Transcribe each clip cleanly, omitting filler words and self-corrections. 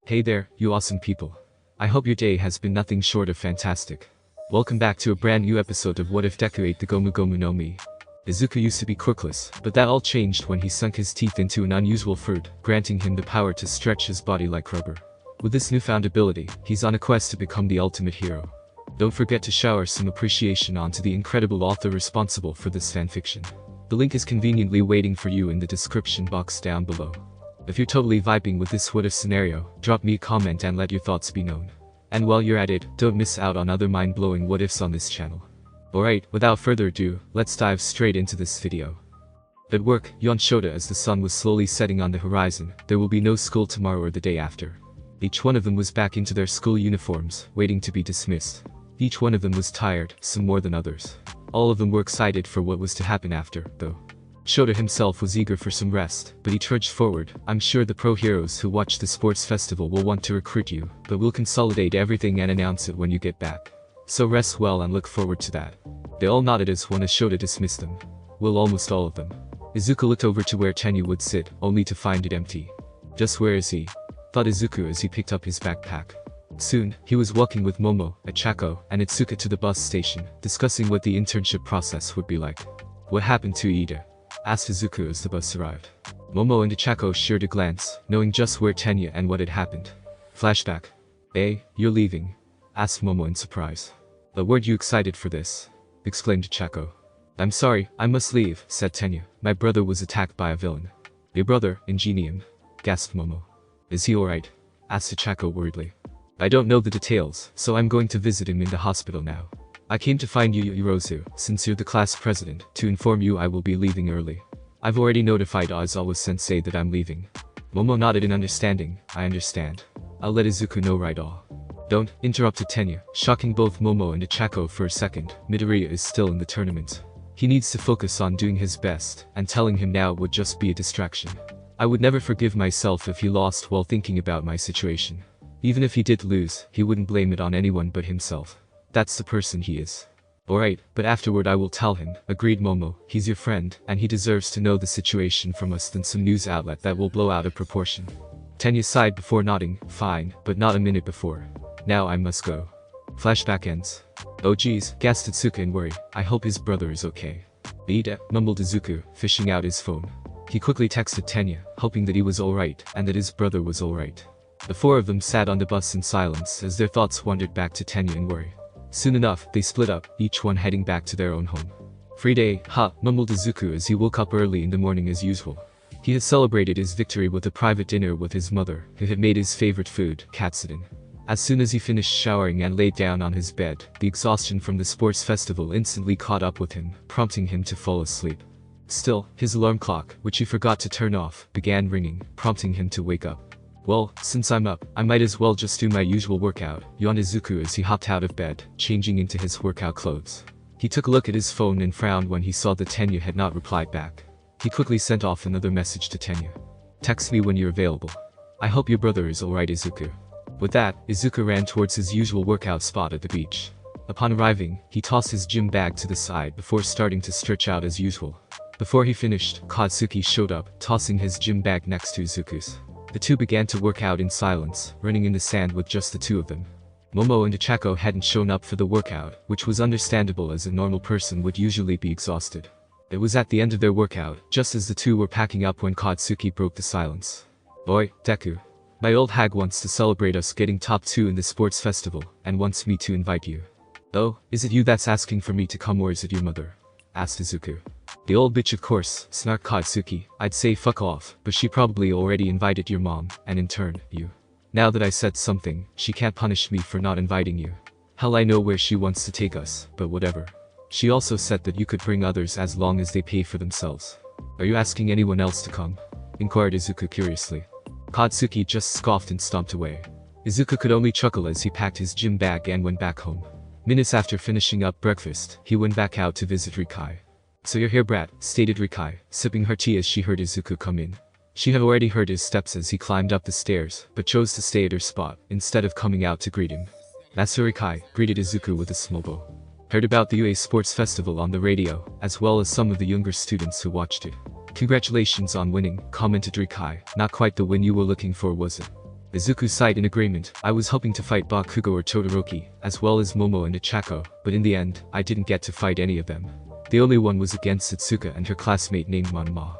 Hey there, you awesome people. I hope your day has been nothing short of fantastic. Welcome back to a brand new episode of What If Deku ate the Gomu Gomu no Mi. Izuku used to be quirkless, but that all changed when he sunk his teeth into an unusual fruit, granting him the power to stretch his body like rubber. With this newfound ability, he's on a quest to become the ultimate hero. Don't forget to shower some appreciation onto the incredible author responsible for this fanfiction. The link is conveniently waiting for you in the description box down below. If you're totally vibing with this what if scenario, drop me a comment and let your thoughts be known. And while you're at it, don't miss out on other mind-blowing what ifs on this channel. Alright, without further ado, let's dive straight into this video. At work, Yon showed as the sun was slowly setting on the horizon, there will be no school tomorrow or the day after. Each one of them was back into their school uniforms, waiting to be dismissed. Each one of them was tired, some more than others. All of them were excited for what was to happen after, though. Shota himself was eager for some rest, but he trudged forward. I'm sure the pro heroes who watch the sports festival will want to recruit you, but we'll consolidate everything and announce it when you get back. So rest well and look forward to that. They all nodded as one as Shota dismissed them. Well, almost all of them. Izuku looked over to where Tenya would sit, only to find it empty. Just where is he? Thought Izuku as he picked up his backpack. Soon, he was walking with Momo, Ochako, and Itsuka to the bus station, discussing what the internship process would be like. What happened to Ida? Asked Izuku as the bus arrived. Momo and Ochako shared a glance, knowing just where Tenya and what had happened. Flashback. "Eh, you're leaving?" asked Momo in surprise. "But weren't you excited for this?" exclaimed Ochako. "I'm sorry, I must leave," said Tenya. "My brother was attacked by a villain." "Your brother, Ingenium?" gasped Momo. "Is he alright?" asked Ochako worriedly. "I don't know the details, so I'm going to visit him in the hospital now. I came to find you, Yorozu, since you're the class president, to inform you I will be leaving early. I've already notified Aizawa-sensei that I'm leaving." Momo nodded in understanding. "I understand. I'll let Izuku know right off." "Don't," interrupted Tenya, shocking both Momo and Ochako for a second. Midoriya is still in the tournament. He needs to focus on doing his best, and telling him now would just be a distraction. I would never forgive myself if he lost while thinking about my situation. Even if he did lose, he wouldn't blame it on anyone but himself. That's the person he is. "Alright, but afterward I will tell him," agreed Momo. "He's your friend, and he deserves to know the situation from us than some news outlet that will blow out of proportion." Tenya sighed before nodding. "Fine, but not a minute before. Now I must go." Flashback ends. "Oh geez," gasped Itsuka in worry. "I hope his brother is okay." "Ida," mumbled Izuku, fishing out his phone. He quickly texted Tenya, hoping that he was alright, and that his brother was alright. The four of them sat on the bus in silence as their thoughts wandered back to Tenya in worry. Soon enough, they split up, each one heading back to their own home. "Free day, ha," mumbled Izuku as he woke up early in the morning as usual. He had celebrated his victory with a private dinner with his mother, who had made his favorite food, katsudon. As soon as he finished showering and laid down on his bed, the exhaustion from the sports festival instantly caught up with him, prompting him to fall asleep. Still, his alarm clock, which he forgot to turn off, began ringing, prompting him to wake up. "Well, since I'm up, I might as well just do my usual workout," yawned Izuku as he hopped out of bed, changing into his workout clothes. He took a look at his phone and frowned when he saw that Tenya had not replied back. He quickly sent off another message to Tenya. "Text me when you're available. I hope your brother is alright, Izuku." With that, Izuku ran towards his usual workout spot at the beach. Upon arriving, he tossed his gym bag to the side before starting to stretch out as usual. Before he finished, Katsuki showed up, tossing his gym bag next to Izuku's. The two began to work out in silence, running in the sand with just the two of them. Momo and Ochako hadn't shown up for the workout, which was understandable as a normal person would usually be exhausted. It was at the end of their workout, just as the two were packing up when Katsuki broke the silence. "Oi, Deku. My old hag wants to celebrate us getting top 2 in the sports festival, and wants me to invite you." "Oh, is it you that's asking for me to come or is it your mother?" asked Izuku. "The old bitch of course," snarked Katsuki. "I'd say fuck off, but she probably already invited your mom, and in turn, you. Now that I said something, she can't punish me for not inviting you. Hell, I know where she wants to take us, but whatever. She also said that you could bring others as long as they pay for themselves." "Are you asking anyone else to come?" inquired Izuku curiously. Katsuki just scoffed and stomped away. Izuku could only chuckle as he packed his gym bag and went back home. Minutes after finishing up breakfast, he went back out to visit Rikai. "So you're here, brat," stated Rikai, sipping her tea as she heard Izuku come in. She had already heard his steps as he climbed up the stairs, but chose to stay at her spot, instead of coming out to greet him. "That's Rikai," greeted Izuku with a small bow. "Heard about the UA Sports Festival on the radio, as well as some of the younger students who watched it. Congratulations on winning," commented Rikai. "Not quite the win you were looking for, was it?" Izuku sighed in agreement. I was hoping to fight Bakugo or Todoroki, as well as Momo and Ochako, but in the end, I didn't get to fight any of them. The only one was against Satsuka and her classmate named Manma.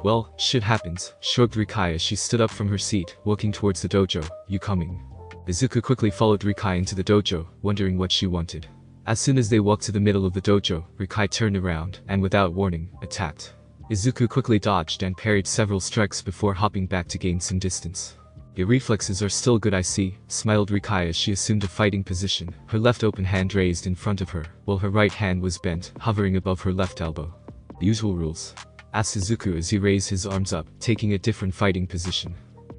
Well, shit happens, shrugged Rikai as she stood up from her seat, walking towards the dojo. You coming? Izuku quickly followed Rikai into the dojo, wondering what she wanted. As soon as they walked to the middle of the dojo, Rikai turned around, and without warning, attacked. Izuku quickly dodged and parried several strikes before hopping back to gain some distance. Your reflexes are still good, I see, smiled Rikai as she assumed a fighting position, her left open hand raised in front of her, while her right hand was bent, hovering above her left elbow. The usual rules? Asked Izuku as he raised his arms up, taking a different fighting position.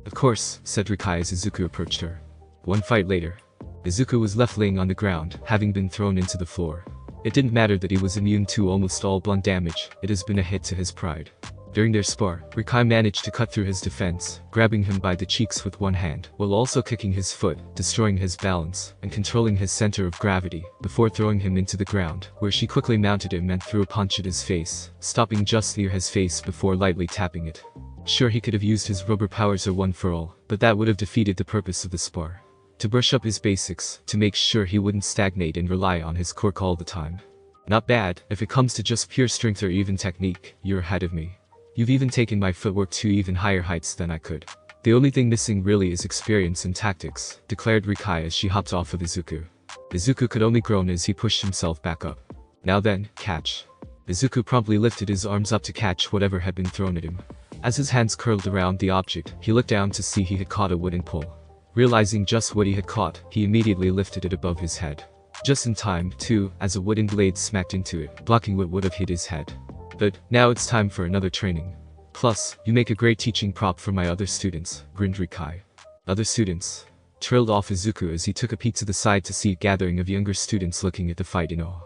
Of course, said Rikai as Izuku approached her. One fight later. Izuku was left laying on the ground, having been thrown into the floor. It didn't matter that he was immune to almost all blunt damage, it has been a hit to his pride. During their spar, Rikai managed to cut through his defense, grabbing him by the cheeks with one hand, while also kicking his foot, destroying his balance, and controlling his center of gravity, before throwing him into the ground, where she quickly mounted him and threw a punch at his face, stopping just near his face before lightly tapping it. Sure, he could have used his rubber powers or one for all, but that would have defeated the purpose of the spar. To brush up his basics, to make sure he wouldn't stagnate and rely on his quirk all the time. Not bad, if it comes to just pure strength or even technique, you're ahead of me. You've even taken my footwork to even higher heights than I could. The only thing missing really is experience and tactics, declared Rikai as she hopped off of Izuku. Izuku could only groan as he pushed himself back up. Now then, catch. Izuku promptly lifted his arms up to catch whatever had been thrown at him. As his hands curled around the object, he looked down to see he had caught a wooden pole. Realizing just what he had caught, he immediately lifted it above his head. Just in time, too, as a wooden blade smacked into it, blocking what would have hit his head. But, now it's time for another training. Plus, you make a great teaching prop for my other students, grinned Rikai. Other students? Trailed off Izuku as he took a peek to the side to see a gathering of younger students looking at the fight in awe.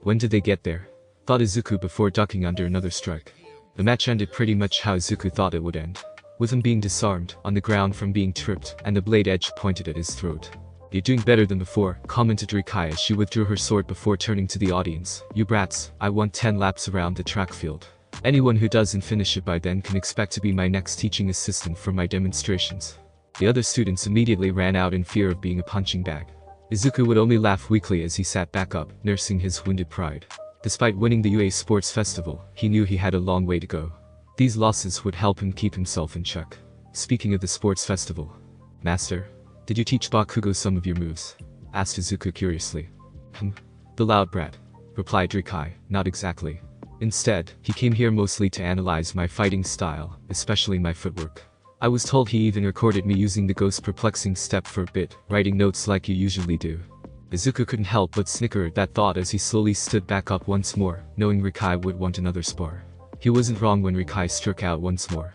When did they get there? Thought Izuku before ducking under another strike. The match ended pretty much how Izuku thought it would end. With him being disarmed, on the ground from being tripped, and the blade edge pointed at his throat. You're doing better than before, commented Rikai as she withdrew her sword before turning to the audience. You brats, I won 10 laps around the track field. Anyone who doesn't finish it by then can expect to be my next teaching assistant for my demonstrations. The other students immediately ran out in fear of being a punching bag. Izuku would only laugh weakly as he sat back up, nursing his wounded pride. Despite winning the UA Sports Festival, he knew he had a long way to go. These losses would help him keep himself in check. Speaking of the sports festival. Master, did you teach Bakugo some of your moves? Asked Izuku curiously. The loud brat, replied Rikai, not exactly. Instead, he came here mostly to analyze my fighting style, especially my footwork. I was told he even recorded me using the ghost perplexing step for a bit, writing notes like you usually do. Izuku couldn't help but snicker at that thought as he slowly stood back up once more, knowing Rikai would want another spar. He wasn't wrong when Rikai struck out once more.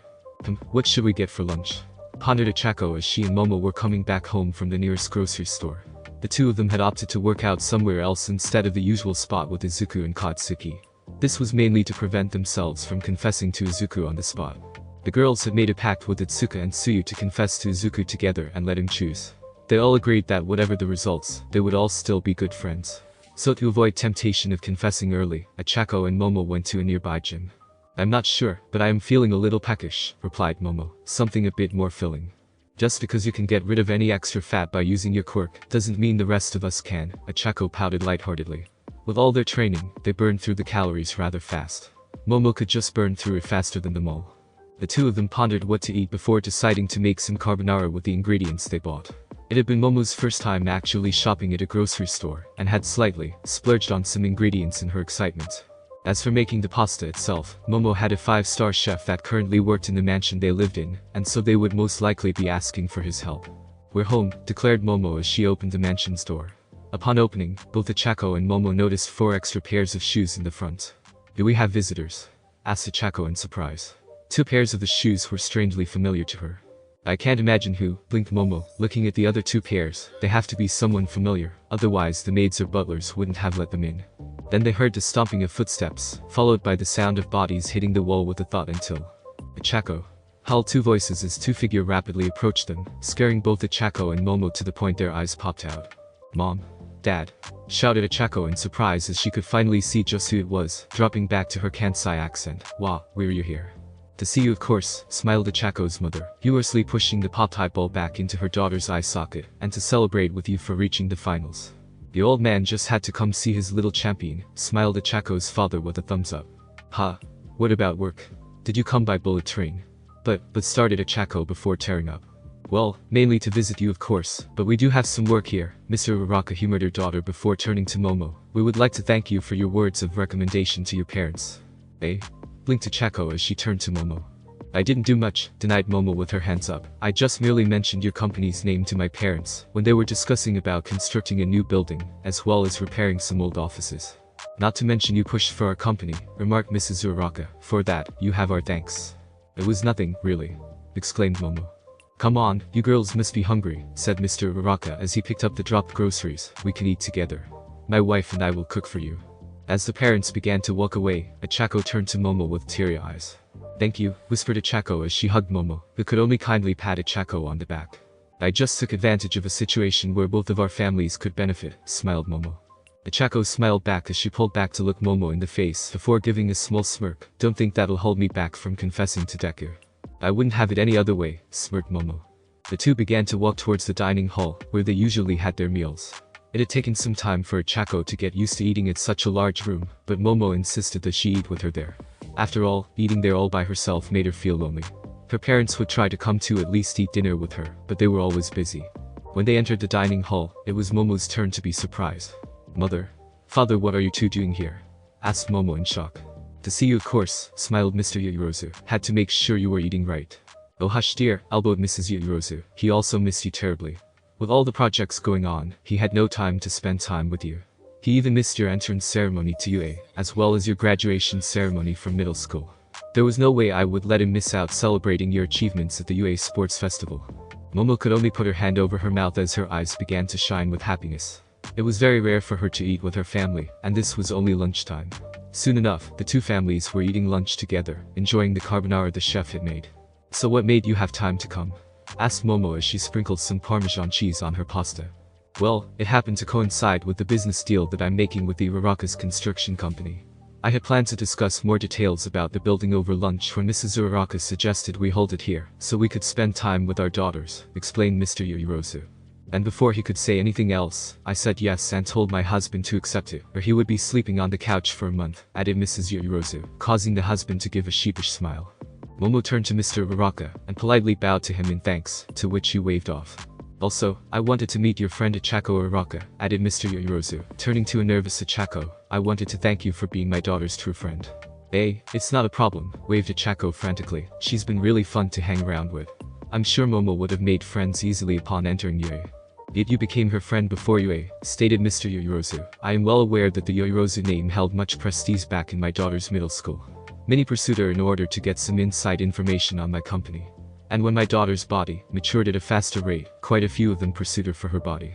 What should we get for lunch? Pondered Ochako as she and Momo were coming back home from the nearest grocery store. The two of them had opted to work out somewhere else instead of the usual spot with Izuku and Katsuki. This was mainly to prevent themselves from confessing to Izuku on the spot. The girls had made a pact with Itsuka and Tsuyu to confess to Izuku together and let him choose. They all agreed that whatever the results, they would all still be good friends. So to avoid temptation of confessing early, Ochako and Momo went to a nearby gym. I'm not sure, but I am feeling a little peckish, replied Momo, something a bit more filling. Just because you can get rid of any extra fat by using your quirk, doesn't mean the rest of us can, Ochako pouted lightheartedly. With all their training, they burned through the calories rather fast. Momo could just burn through it faster than them all. The two of them pondered what to eat before deciding to make some carbonara with the ingredients they bought. It had been Momo's first time actually shopping at a grocery store, and had slightly splurged on some ingredients in her excitement. As for making the pasta itself, Momo had a 5-star chef that currently worked in the mansion they lived in, and so they would most likely be asking for his help. We're home, declared Momo as she opened the mansion's door. Upon opening, both Ochako and Momo noticed 4 extra pairs of shoes in the front. Do we have visitors? Asked Ochako in surprise. 2 pairs of the shoes were strangely familiar to her. I can't imagine who, blinked Momo, looking at the other 2 pairs. They have to be someone familiar, otherwise the maids or butlers wouldn't have let them in. Then they heard the stomping of footsteps, followed by the sound of bodies hitting the wall with a thought until. Ochako. Howled 2 voices as 2 figures rapidly approached them, scaring both Ochako and Momo to the point their eyes popped out. Mom. Dad. Shouted Ochako in surprise as she could finally see just who it was, dropping back to her Kansai accent. Wah, where are you here? To see you of course, smiled Ochako's mother, humorously pushing the pop-type ball back into her daughter's eye socket, and to celebrate with you for reaching the finals. The old man just had to come see his little champion, smiled Ochako's father with a thumbs up. Ha. What about work? Did you come by bullet train? But started Ochako before tearing up. Well, mainly to visit you of course, but we do have some work here, Mr. Uraraka humored her daughter before turning to Momo. We would like to thank you for your words of recommendation to your parents. Eh? Blinked Ochako as she turned to Momo. I didn't do much, denied Momo with her hands up. I just merely mentioned your company's name to my parents, when they were discussing about constructing a new building, as well as repairing some old offices. Not to mention you pushed for our company, remarked Mrs. Uraraka. For that, you have our thanks. It was nothing, really, exclaimed Momo. Come on, you girls must be hungry, said Mr. Uraraka as he picked up the dropped groceries. We can eat together. My wife and I will cook for you. As the parents began to walk away, Ochako turned to Momo with teary eyes. Thank you, whispered Ochako as she hugged Momo, who could only kindly pat Ochako on the back. I just took advantage of a situation where both of our families could benefit, smiled Momo. Ochako smiled back as she pulled back to look Momo in the face before giving a small smirk. Don't think that'll hold me back from confessing to Deku. I wouldn't have it any other way, smirked Momo. The two began to walk towards the dining hall, where they usually had their meals. It had taken some time for Ochako to get used to eating at such a large room, but Momo insisted that she eat with her there. After all, eating there all by herself made her feel lonely. Her parents would try to come to at least eat dinner with her, but they were always busy. When they entered the dining hall, it was Momo's turn to be surprised. Mother. Father, what are you two doing here? Asked Momo in shock. To see you of course, smiled Mr. Yaoyorozu. Had to make sure you were eating right. Oh hush dear, elbowed Mrs. Yaoyorozu. He also missed you terribly. With all the projects going on, he had no time to spend time with you. He even missed your entrance ceremony to UA, as well as your graduation ceremony from middle school. There was no way I would let him miss out celebrating your achievements at the UA Sports Festival. Momo could only put her hand over her mouth as her eyes began to shine with happiness. It was very rare for her to eat with her family, and this was only lunchtime. Soon enough, the two families were eating lunch together, enjoying the carbonara the chef had made. So what made you have time to come? Asked Momo as she sprinkled some Parmesan cheese on her pasta. Well, it happened to coincide with the business deal that I'm making with the Uraraka's construction company. I had planned to discuss more details about the building over lunch when Mrs. Uraraka suggested we hold it here, so we could spend time with our daughters, explained Mr. Yaoyorozu. And before he could say anything else, I said yes and told my husband to accept it, or he would be sleeping on the couch for a month, added Mrs. Yaoyorozu, causing the husband to give a sheepish smile. Momo turned to Mr. Uraraka and politely bowed to him in thanks, to which he waved off. Also, I wanted to meet your friend Ochako Uraraka, added Mr. Yaoyorozu, turning to a nervous Ochako. I wanted to thank you for being my daughter's true friend. It's not a problem, waved Ochako frantically. She's been really fun to hang around with. I'm sure Momo would have made friends easily upon entering UA. Yet you became her friend before UA, stated Mr. Yaoyorozu. I am well aware that the Yaoyorozu name held much prestige back in my daughter's middle school. Many pursued her in order to get some inside information on my company. And when my daughter's body matured at a faster rate, quite a few of them pursued her for her body.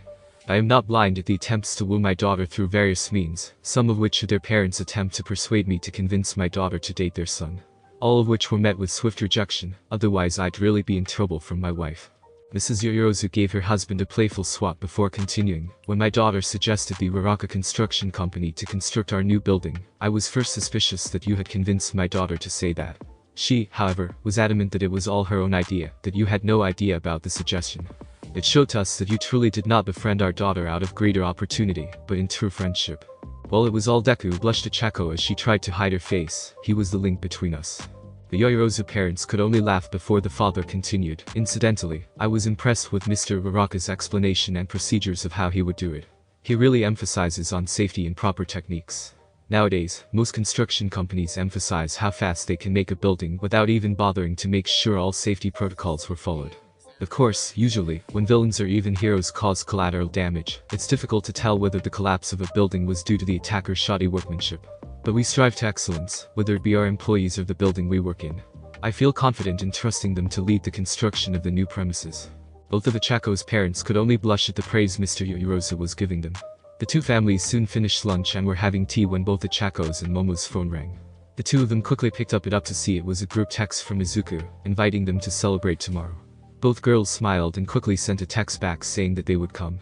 I am not blind at the attempts to woo my daughter through various means, some of which their parents attempt to persuade me to convince my daughter to date their son. All of which were met with swift rejection, otherwise I'd really be in trouble from my wife. Mrs. Yaoyorozu gave her husband a playful swat before continuing. When my daughter suggested the Uraraka construction company to construct our new building, I was first suspicious that you had convinced my daughter to say that. She, however, was adamant that it was all her own idea, that you had no idea about the suggestion. It showed to us that you truly did not befriend our daughter out of greater opportunity, but in true friendship. Well, it was all Deku, blushed Ochako as she tried to hide her face. He was the link between us. The Yaoyorozu parents could only laugh before the father continued. Incidentally, I was impressed with Mr. Uraraka's explanation and procedures of how he would do it. He really emphasizes on safety and proper techniques. Nowadays, most construction companies emphasize how fast they can make a building without even bothering to make sure all safety protocols were followed. Of course, usually, when villains or even heroes cause collateral damage, it's difficult to tell whether the collapse of a building was due to the attacker's shoddy workmanship. But we strive to excellence, whether it be our employees or the building we work in. I feel confident in trusting them to lead the construction of the new premises. Both of Ochako's parents could only blush at the praise Mr. Yaoyorozu was giving them. The two families soon finished lunch and were having tea when both Ochako's and Momo's phone rang. The two of them quickly picked it up to see it was a group text from Izuku, inviting them to celebrate tomorrow. Both girls smiled and quickly sent a text back saying that they would come.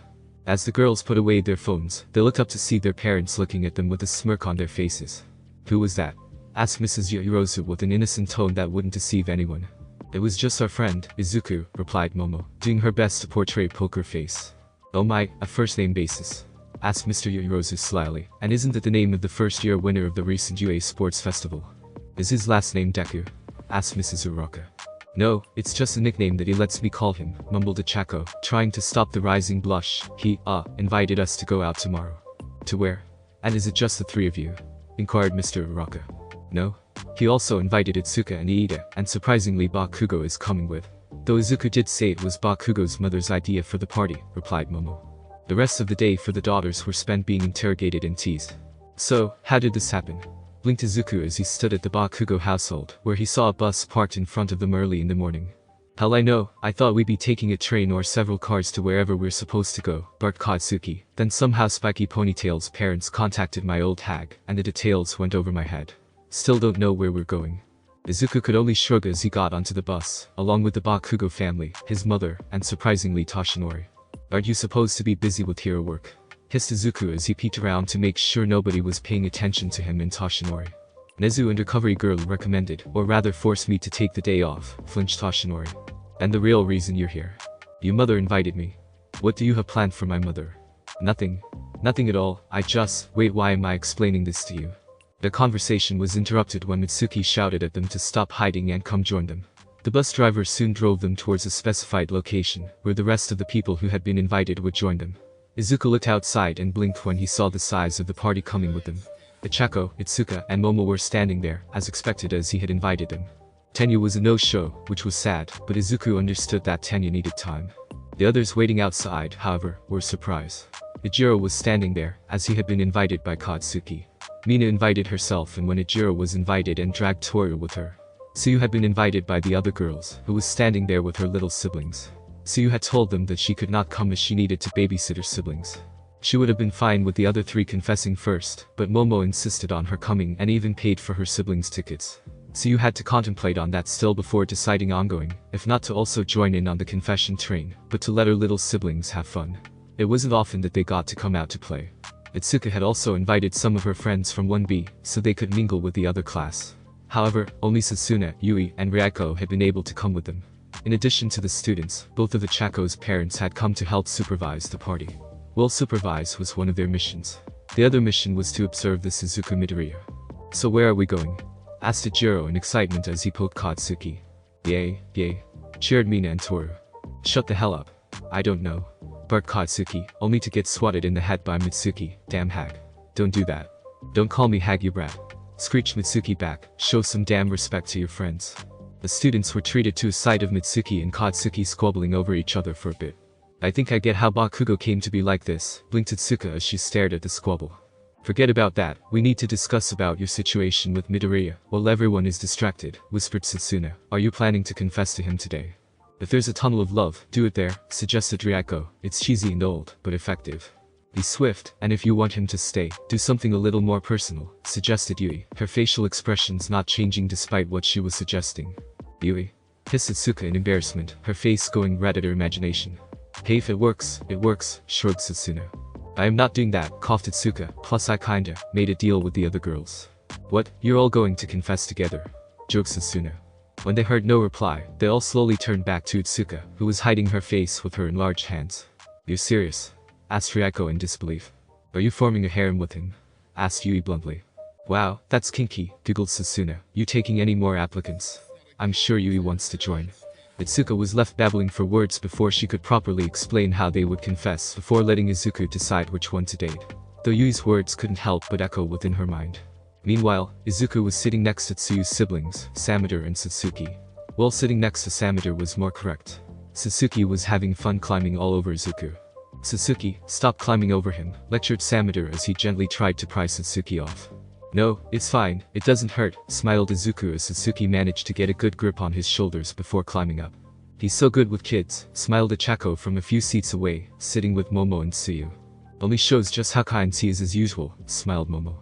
As the girls put away their phones, they looked up to see their parents looking at them with a smirk on their faces. Who was that? asked Mrs. Yaoyorozu with an innocent tone that wouldn't deceive anyone. It was just our friend, Izuku, replied Momo, doing her best to portray a poker face. Oh my, a first-name basis? Asked Mr. Yaoyorozu slyly, and isn't it the name of the first-year winner of the recent UA Sports Festival? Is his last name Deku? Asked Mrs. Uraka. No, it's just a nickname that he lets me call him, mumbled Ochako, trying to stop the rising blush. He, invited us to go out tomorrow. To where? And is it just the three of you? Inquired Mr. Uraka. No. He also invited Itsuka and Iida, and surprisingly Bakugo is coming with. Though Izuku did say it was Bakugo's mother's idea for the party, replied Momo. The rest of the day for the daughters were spent being interrogated and teased. So, how did this happen? Blinked Izuku as he stood at the Bakugo household, where he saw a bus parked in front of them early in the morning. Hell I know, I thought we'd be taking a train or several cars to wherever we're supposed to go, barked Katsuki. Then somehow Spiky Ponytail's parents contacted my old hag, and the details went over my head. Still don't know where we're going. Izuku could only shrug as he got onto the bus, along with the Bakugo family, his mother, and surprisingly Toshinori. Aren't you supposed to be busy with hero work? Hissed Izuku as he peeked around to make sure nobody was paying attention to him and Toshinori. Nezu undercover girl recommended, or rather forced me to take the day off, flinched Toshinori. And the real reason you're here? Your mother invited me. What do you have planned for my mother? Nothing. Nothing at all, wait, why am I explaining this to you? The conversation was interrupted when Mitsuki shouted at them to stop hiding and come join them. The bus driver soon drove them towards a specified location, where the rest of the people who had been invited would join them. Izuku looked outside and blinked when he saw the size of the party coming with them. Ochako, Itsuka, and Momo were standing there, as expected as he had invited them. Tenya was a no-show, which was sad, but Izuku understood that Tenya needed time. The others waiting outside, however, were surprised. Ijiro was standing there, as he had been invited by Katsuki. Mina invited herself, and when Ijiro was invited and dragged Toru with her. Suyu had been invited by the other girls, who was standing there with her little siblings. Suyu had told them that she could not come as she needed to babysit her siblings. She would have been fine with the other three confessing first, but Momo insisted on her coming and even paid for her siblings' tickets. Suyu had to contemplate on that still before deciding on going, if not to also join in on the confession train, but to let her little siblings have fun. It wasn't often that they got to come out to play. Itsuka had also invited some of her friends from 1B, so they could mingle with the other class. However, only Sasuna, Yui, and Ryako had been able to come with them. In addition to the students, both of the Chako's parents had come to help supervise the party. Well, supervise was one of their missions. The other mission was to observe the Suzuku Midoriya. So where are we going? Asked Ijiro in excitement as he poked Katsuki. Yay, cheered Mina and Toru. Shut the hell up. I don't know. Barked Katsuki, only to get swatted in the head by Mitsuki. Damn hag. Don't do that. Don't call me hag, you brat. Screeched Mitsuki back, show some damn respect to your friends. The students were treated to a sight of Mitsuki and Katsuki squabbling over each other for a bit. I think I get how Bakugo came to be like this, blinked Itsuka as she stared at the squabble. Forget about that, we need to discuss about your situation with Midoriya, while everyone is distracted, whispered Sasuna. Are you planning to confess to him today? If there's a tunnel of love, do it there, suggested Ryako. It's cheesy and old, but effective. Be swift, and if you want him to stay, do something a little more personal, suggested Yui, her facial expressions not changing despite what she was suggesting. Yui, hissed Itsuka in embarrassment, her face going red at her imagination. Hey, if it works, shrugged Sasuna. I am not doing that, coughed Itsuka, plus I kinda made a deal with the other girls. What, you're all going to confess together? Joked Sasuna. When they heard no reply, they all slowly turned back to Itsuka, who was hiding her face with her enlarged hands. You're serious? Asked Ryako in disbelief. Are you forming a harem with him? Asked Yui bluntly. Wow, that's kinky, giggled Sasuna. You taking any more applicants? I'm sure Yui wants to join. Itsuka was left babbling for words before she could properly explain how they would confess before letting Izuku decide which one to date. Though Yui's words couldn't help but echo within her mind. Meanwhile, Izuku was sitting next to Tsuyu's siblings, Sameder and Satsuki. Well, sitting next to Sameder was more correct. Satsuki was having fun climbing all over Izuku. Satsuki, stop climbing over him, lectured Sameder as he gently tried to pry Satsuki off. No, it's fine, it doesn't hurt, smiled Izuku as Satsuki managed to get a good grip on his shoulders before climbing up. He's so good with kids, smiled Ochako from a few seats away, sitting with Momo and Tsuyu. Only shows just how kind he is as usual, smiled Momo.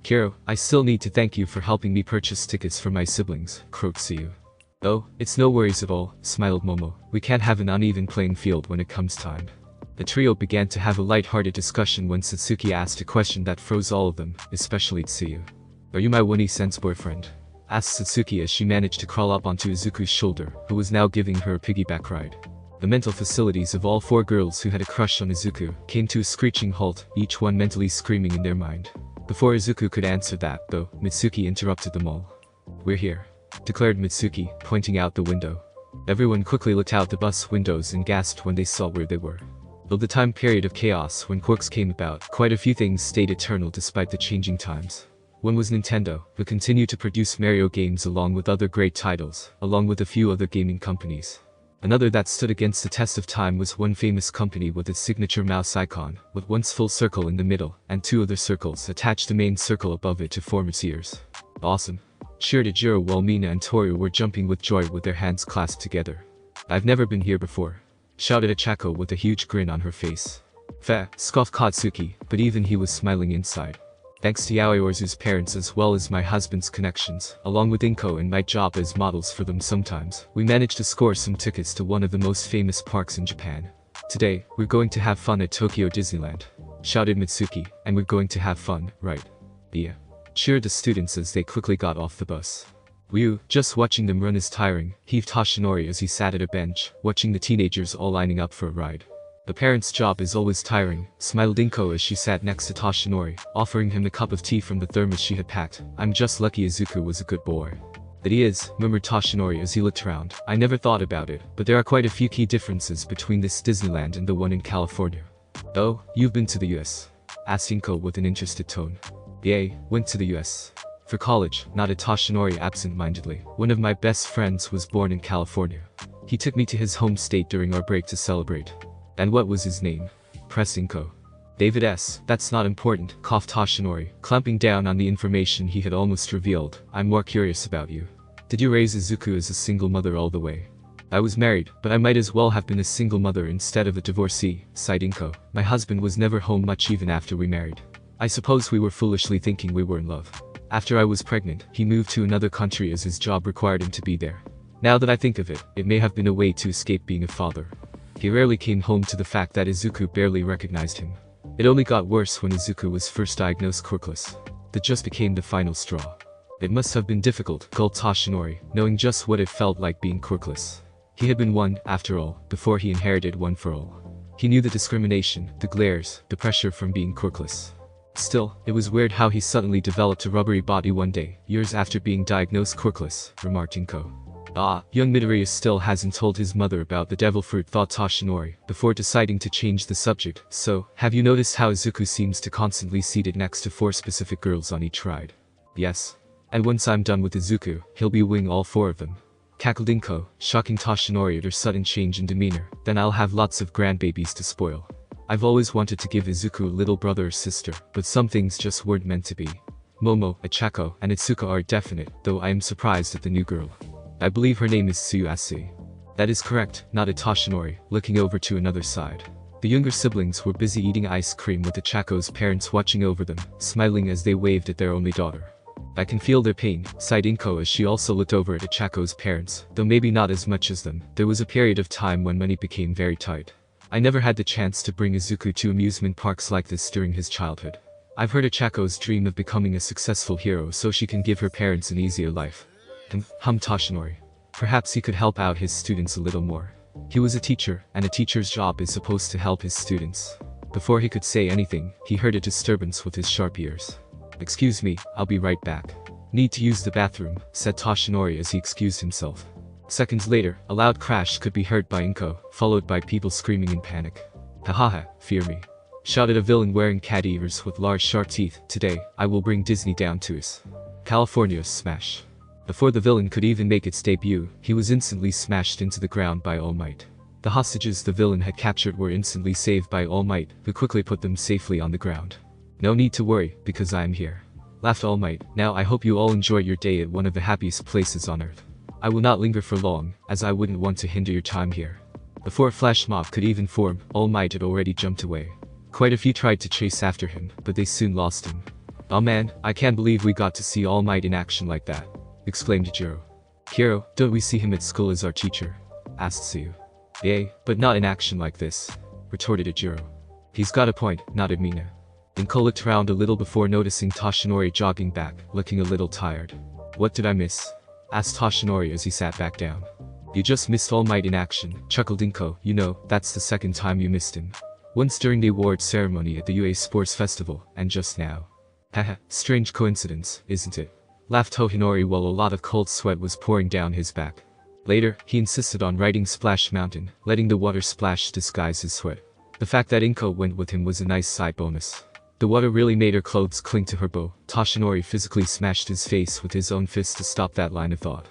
Kiro, I still need to thank you for helping me purchase tickets for my siblings, croaked Tsuyu. Oh, it's no worries at all, smiled Momo. We can't have an uneven playing field when it comes time. The trio began to have a light-hearted discussion when Satsuki asked a question that froze all of them, especially Tsuyu. Are you my Wani-sen's boyfriend? Asked Satsuki as she managed to crawl up onto Izuku's shoulder, who was now giving her a piggyback ride. The mental facilities of all 4 girls who had a crush on Izuku came to a screeching halt, each one mentally screaming in their mind. Before Izuku could answer that, though, Mitsuki interrupted them all. "We're here," declared Mitsuki, pointing out the window. Everyone quickly looked out the bus windows and gasped when they saw where they were. Though the time period of chaos when quirks came about, quite a few things stayed eternal despite the changing times. One was Nintendo, who continued to produce Mario games along with other great titles, along with a few other gaming companies. Another that stood against the test of time was one famous company with its signature mouse icon, with one full circle in the middle, and 2 other circles attached to the main circle above it to form its ears. Awesome! Cheered Ijiro while Mina and Toru were jumping with joy with their hands clasped together. "I've never been here before," shouted Ochako with a huge grin on her face. "Fa," scoffed Katsuki, but even he was smiling inside. "Thanks to Yaoyorizu's parents as well as my husband's connections, along with Inko and my job as models for them sometimes, we managed to score some tickets to one of the most famous parks in Japan. Today, we're going to have fun at Tokyo Disneyland," shouted Mitsuki, "and we're going to have fun, right?" "Yeah," cheered the students as they quickly got off the bus. "Whew, just watching them run is tiring," heaved Toshinori as he sat at a bench, watching the teenagers all lining up for a ride. "The parents' job is always tiring," smiled Inko as she sat next to Toshinori, offering him the cup of tea from the thermos she had packed. "I'm just lucky Izuku was a good boy." "That he is," murmured Toshinori as he looked around. "I never thought about it, but there are quite a few key differences between this Disneyland and the one in California." "Oh, you've been to the US?" asked Inko with an interested tone. "Yeah, went to the US. For college," nodded Toshinori absent-mindedly. "One of my best friends was born in California. He took me to his home state during our break to celebrate." "And what was his name?" pressed Inko. "David S. That's not important," coughed Toshinori, clamping down on the information he had almost revealed. "I'm more curious about you. Did you raise Izuku as a single mother all the way?" "I was married, but I might as well have been a single mother instead of a divorcee," sighed Inko. "My husband was never home much even after we married. I suppose we were foolishly thinking we were in love. After I was pregnant, he moved to another country as his job required him to be there. Now that I think of it, it may have been a way to escape being a father. He rarely came home to the fact that Izuku barely recognized him. It only got worse when Izuku was first diagnosed quirkless. That just became the final straw. It must have been difficult," gulped Toshinori, knowing just what it felt like being quirkless. He had been one, after all, before he inherited one for all. He knew the discrimination, the glares, the pressure from being quirkless. Still, it was weird how he suddenly developed a rubbery body one day, years after being diagnosed quirkless, remarked Inko. "Ah, young Midoriya still hasn't told his mother about the devil fruit," thought Toshinori, before deciding to change the subject. "So, have you noticed how Izuku seems to constantly seated next to 4 specific girls on each ride?" "Yes. And once I'm done with Izuku, he'll be wooing all 4 of them," cackled Inko, shocking Toshinori at her sudden change in demeanor. "Then I'll have lots of grandbabies to spoil. I've always wanted to give Izuku a little brother or sister, but some things just weren't meant to be. Momo, Ochako, and Itsuka are definite, though I am surprised at the new girl. I believe her name is Tsuyase." "That is correct," nodded Toshinori, looking over to another side. The younger siblings were busy eating ice cream with Ochako's parents watching over them, smiling as they waved at their only daughter. "I can feel their pain," sighed Inko as she also looked over at Ochako's parents, though maybe not as much as them. There was a period of time when money became very tight. I never had the chance to bring Izuku to amusement parks like this during his childhood. I've heard Ochako's dream of becoming a successful hero so she can give her parents an easier life." Hummed Toshinori. Perhaps he could help out his students a little more. He was a teacher, and a teacher's job is supposed to help his students. Before he could say anything, he heard a disturbance with his sharp ears. "Excuse me, I'll be right back. Need to use the bathroom," said Toshinori as he excused himself. Seconds later, a loud crash could be heard by Inko, followed by people screaming in panic. "Hahaha, fear me," shouted a villain wearing cat ears with large sharp teeth. "Today, I will bring Disney down to us. California smash." Before the villain could even make its debut, he was instantly smashed into the ground by All Might. The hostages the villain had captured were instantly saved by All Might, who quickly put them safely on the ground. "No need to worry, because I am here," laughed All Might. "Now I hope you all enjoy your day at one of the happiest places on earth. I will not linger for long, as I wouldn't want to hinder your time here." Before a flash mob could even form, All Might had already jumped away. Quite a few tried to chase after him, but they soon lost him. "Oh man, I can't believe we got to see All Might in action like that," exclaimed Jiro. "Hiro, don't we see him at school as our teacher?" asked Tsuyu. "Yeah, but not in action like this," retorted Jiro. "He's got a point," nodded Mina. Inko looked around a little before noticing Toshinori jogging back, looking a little tired. "What did I miss?" asked Toshinori as he sat back down. "You just missed All Might in action," chuckled Inko. "You know, that's the second time you missed him. Once during the awards ceremony at the UA Sports Festival, and just now." "Haha, strange coincidence, isn't it?" laughed Toshinori while a lot of cold sweat was pouring down his back. Later, he insisted on riding Splash Mountain, letting the water splash disguise his sweat. The fact that Inko went with him was a nice side bonus. The water really made her clothes cling to her bow. Toshinori physically smashed his face with his own fist to stop that line of thought.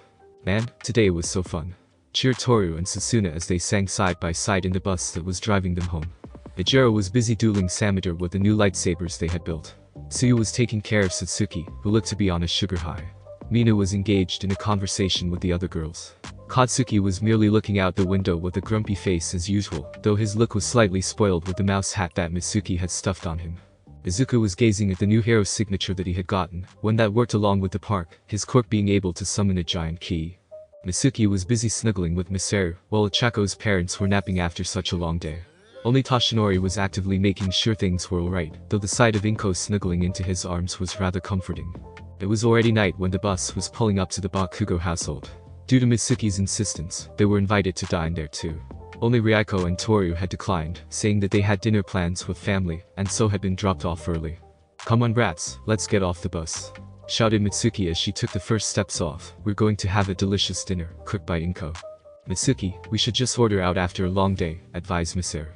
"Man, today was so fun," cheered Toru and Sasuna as they sang side by side in the bus that was driving them home. Ijiro was busy dueling Samador with the new lightsabers they had built. Suyu was taking care of Satsuki, who looked to be on a sugar high. Mina was engaged in a conversation with the other girls. Katsuki was merely looking out the window with a grumpy face as usual, though his look was slightly spoiled with the mouse hat that Mitsuki had stuffed on him. Izuku was gazing at the new hero signature that he had gotten, one that worked along with the park, his quirk being able to summon a giant key. Mitsuki was busy snuggling with Misaru, while Ochako's parents were napping after such a long day. Only Toshinori was actively making sure things were alright, though the sight of Inko snuggling into his arms was rather comforting. It was already night when the bus was pulling up to the Bakugo household. Due to Mitsuki's insistence, they were invited to dine there too. Only Rikai and Toru had declined, saying that they had dinner plans with family, and so had been dropped off early. "Come on brats, let's get off the bus," shouted Mitsuki as she took the first steps off. "We're going to have a delicious dinner, cooked by Inko." "Mitsuki, we should just order out after a long day," advised Misaru.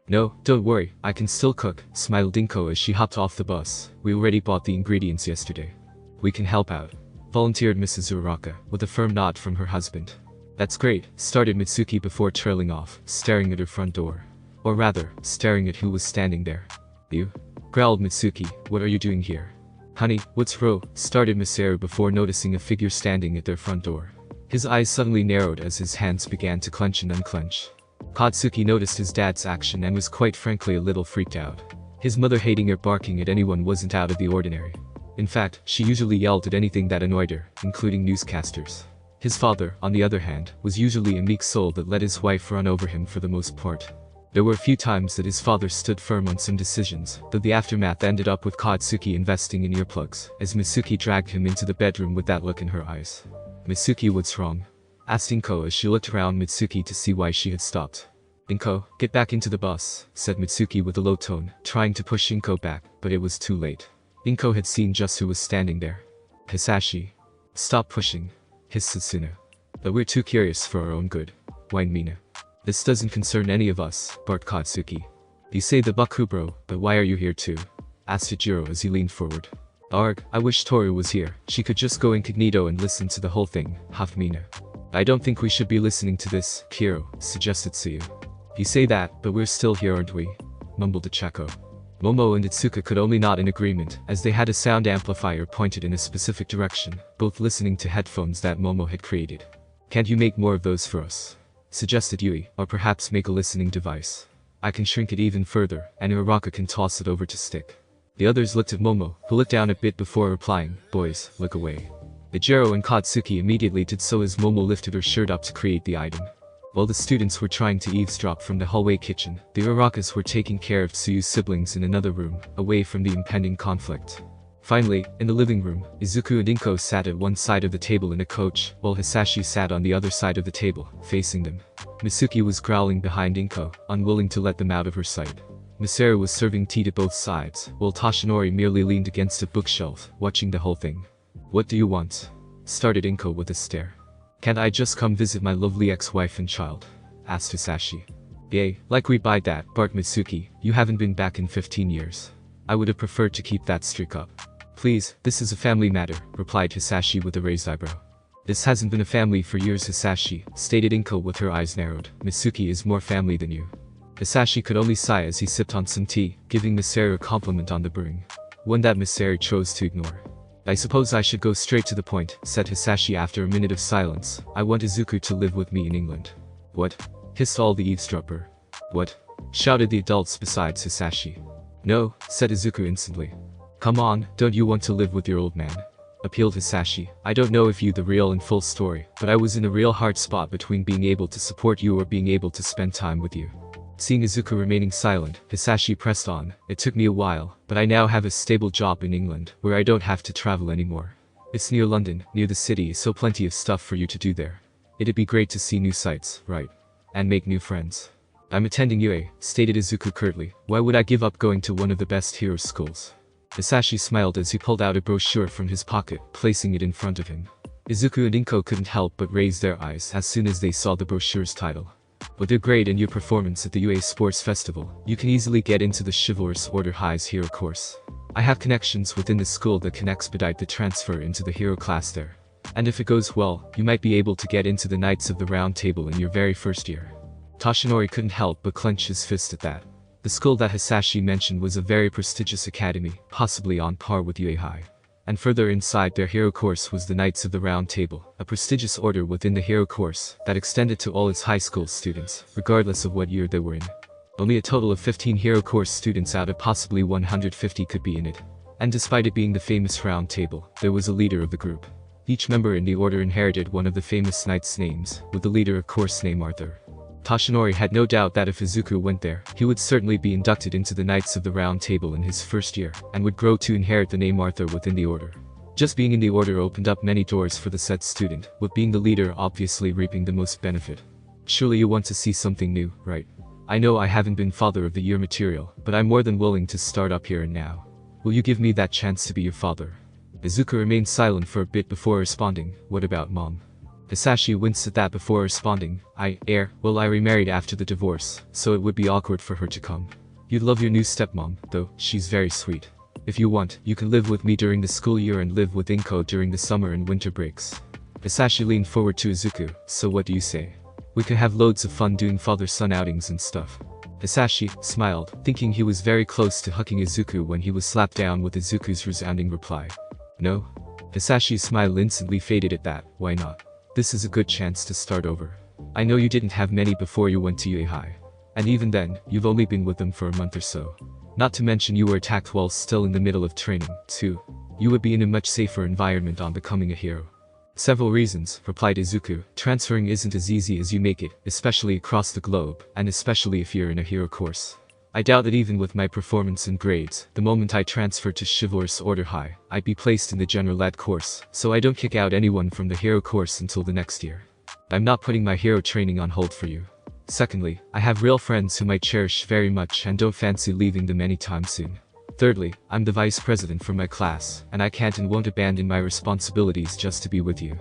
"No, don't worry, I can still cook," smiled Inko as she hopped off the bus. "We already bought the ingredients yesterday." "We can help out," volunteered Mrs. Uraka, with a firm nod from her husband. "That's great," started Mitsuki before trailing off, staring at her front door. Or rather, staring at who was standing there. "You?" growled Mitsuki, "what are you doing here?" "Honey, what's wrong?" started Misaru before noticing a figure standing at their front door. His eyes suddenly narrowed as his hands began to clench and unclench. Katsuki noticed his dad's action and was quite frankly a little freaked out. His mother hating or barking at anyone wasn't out of the ordinary. In fact, she usually yelled at anything that annoyed her, including newscasters. His father, on the other hand, was usually a meek soul that let his wife run over him for the most part. There were a few times that his father stood firm on some decisions, though the aftermath ended up with Katsuki investing in earplugs, as Mitsuki dragged him into the bedroom with that look in her eyes. "Mitsuki, what's wrong?" asked Inko as she looked around Mitsuki to see why she had stopped. "Inko, get back into the bus," said Mitsuki with a low tone, trying to push Inko back, but it was too late. Inko had seen just who was standing there. "Hisashi." "Stop pushing," hissed Sasuna. "But we're too curious for our own good," whined Mina. "This doesn't concern any of us," barked Katsuki. "You say the Bakubro, but why are you here too?" asked Ijiro as he leaned forward. "Arg, I wish Toru was here. She could just go incognito and listen to the whole thing," huffed Mina. "I don't think we should be listening to this, Kiro," suggested Suyu. "You say that, but we're still here, aren't we?" mumbled Ochako. Momo and Itsuka could only nod in agreement, as they had a sound amplifier pointed in a specific direction, both listening to headphones that Momo had created. "Can't you make more of those for us?" suggested Yui, "or perhaps make a listening device. I can shrink it even further, and Uraka can toss it over to Stick." The others looked at Momo, who looked down a bit before replying, "Boys, look away." Ijiro and Katsuki immediately did so as Momo lifted her shirt up to create the item. While the students were trying to eavesdrop from the hallway kitchen, the Urakas were taking care of Tsuyu's siblings in another room, away from the impending conflict. Finally, in the living room, Izuku and Inko sat at one side of the table in a coach, while Hisashi sat on the other side of the table, facing them. Mitsuki was growling behind Inko, unwilling to let them out of her sight. Misaru was serving tea to both sides, while Toshinori merely leaned against a bookshelf, watching the whole thing. "What do you want?" started Inko with a stare. "Can't I just come visit my lovely ex-wife and child?" asked Hisashi. "Yay, like we buy that," barked Mitsuki. "You haven't been back in 15 years. I would have preferred to keep that streak up." "Please, this is a family matter," replied Hisashi with a raised eyebrow. "This hasn't been a family for years, Hisashi," stated Inko with her eyes narrowed. "Mitsuki is more family than you." Hisashi could only sigh as he sipped on some tea, giving Misaru a compliment on the brewing. One that Misaru chose to ignore. "I suppose I should go straight to the point," said Hisashi after a minute of silence. "I want Izuku to live with me in England." "What?" hissed all the eavesdropper. "What?" shouted the adults besides Hisashi. "No," said Izuku instantly. "Come on, don't you want to live with your old man?" appealed Hisashi. "I don't know if you the real and full story, but I was in a real hard spot between being able to support you or being able to spend time with you." Seeing Izuku remaining silent, Hisashi pressed on. It took me a while, but I now have a stable job in England, where I don't have to travel anymore. It's near London, near the city, so plenty of stuff for you to do there. It'd be great to see new sights, right? And make new friends. I'm attending UA, stated Izuku curtly. Why would I give up going to one of the best hero schools? Hisashi smiled as he pulled out a brochure from his pocket, placing it in front of him. Izuku and Inko couldn't help but raise their eyes as soon as they saw the brochure's title. With your grade and your performance at the UA Sports Festival, you can easily get into the Chivalrous Order High's hero course. I have connections within the school that can expedite the transfer into the hero class there. And if it goes well, you might be able to get into the Knights of the Round Table in your very first year. Toshinori couldn't help but clench his fist at that. The school that Hisashi mentioned was a very prestigious academy, possibly on par with UA High. And further inside their hero course was the Knights of the Round Table, a prestigious order within the hero course that extended to all its high school students, regardless of what year they were in. Only a total of 15 hero course students out of possibly 150 could be in it. And despite it being the famous Round Table, there was a leader of the group. Each member in the order inherited one of the famous knights' names, with the leader of course named Arthur. Toshinori had no doubt that if Izuku went there, he would certainly be inducted into the Knights of the Round Table in his first year, and would grow to inherit the name Arthur within the order. Just being in the order opened up many doors for the said student, with being the leader obviously reaping the most benefit. Surely you want to see something new, right? I know I haven't been Father of the Year material, but I'm more than willing to start up here and now. Will you give me that chance to be your father? Izuku remained silent for a bit before responding. What about Mom? Hisashi winced at that before responding. Well, I remarried after the divorce, so it would be awkward for her to come. You'd love your new stepmom, though, she's very sweet. If you want, you can live with me during the school year and live with Inko during the summer and winter breaks. Hisashi leaned forward to Izuku. So what do you say? We could have loads of fun doing father-son outings and stuff. Hisashi smiled, thinking he was very close to hugging Izuku when he was slapped down with Izuku's resounding reply. No? Hisashi's smile instantly faded at that. Why not? This is a good chance to start over. I know you didn't have many before you went to UA High. And even then, you've only been with them for a month or so. Not to mention you were attacked while still in the middle of training, too. You would be in a much safer environment on becoming a hero. Several reasons, replied Izuku. Transferring isn't as easy as you make it, especially across the globe, and especially if you're in a hero course. I doubt that even with my performance and grades, the moment I transfer to Chivalrous Order High, I'd be placed in the General Ed course, so I don't kick out anyone from the hero course until the next year. I'm not putting my hero training on hold for you. Secondly, I have real friends whom I cherish very much and don't fancy leaving them anytime soon. Thirdly, I'm the vice president for my class, and I can't and won't abandon my responsibilities just to be with you.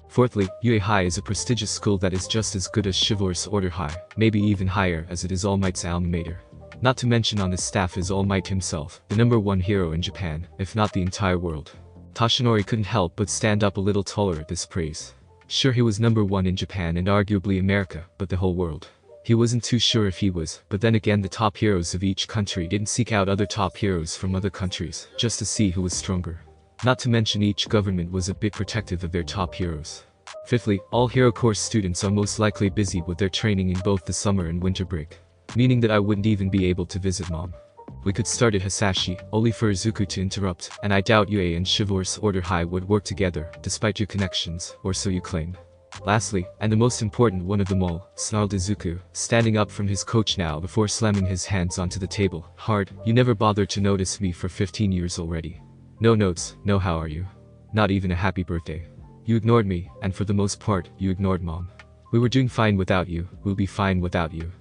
Fourthly, UA High is a prestigious school that is just as good as Chivalrous Order High, maybe even higher as it is All Might's alma mater. Not to mention on his staff is All Might himself, the #1 hero in Japan, if not the entire world. Toshinori couldn't help but stand up a little taller at this praise. Sure, he was #1 in Japan and arguably America, but the whole world. He wasn't too sure if he was, but then again the top heroes of each country didn't seek out other top heroes from other countries, just to see who was stronger. Not to mention each government was a bit protective of their top heroes. Fifthly, all hero course students are most likely busy with their training in both the summer and winter break. Meaning that I wouldn't even be able to visit Mom. We could start at Hisashi, only for Izuku to interrupt, and I doubt UA and Chivalrous Order High would work together, despite your connections, or so you claim. Lastly, and the most important one of them all, snarled Izuku, standing up from his coach now before slamming his hands onto the table. Hard, you never bothered to notice me for 15 years already. No notes, no how are you. Not even a happy birthday. You ignored me, and for the most part, you ignored Mom. We were doing fine without you, we'll be fine without you.